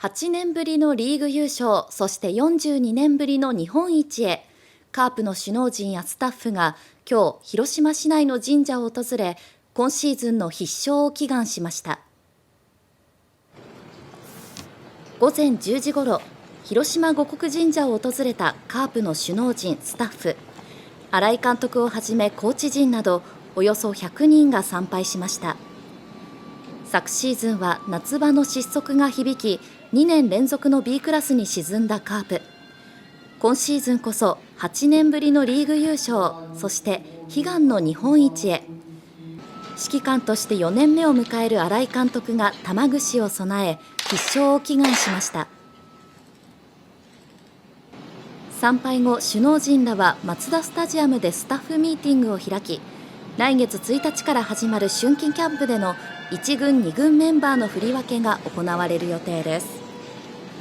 8年ぶりのリーグ優勝、そして42年ぶりの日本一へ、カープの首脳陣やスタッフが今日、広島市内の神社を訪れ、今シーズンの必勝を祈願しました。午前10時ごろ、広島護国神社を訪れたカープの首脳陣、スタッフ、新井監督をはじめコーチ陣などおよそ100人が参拝しました。昨シーズンは夏場の失速が響き、2年連続の B クラスに沈んだカープ。今シーズンこそ8年ぶりのリーグ優勝、そして悲願の日本一へ。指揮官として4年目を迎える新井監督が玉串を備え、必勝を祈願しました。参拝後、首脳陣らはマツダスタジアムでスタッフミーティングを開き、来月1日から始まる春季キャンプでの1軍2軍メンバーの振り分けが行われる予定です。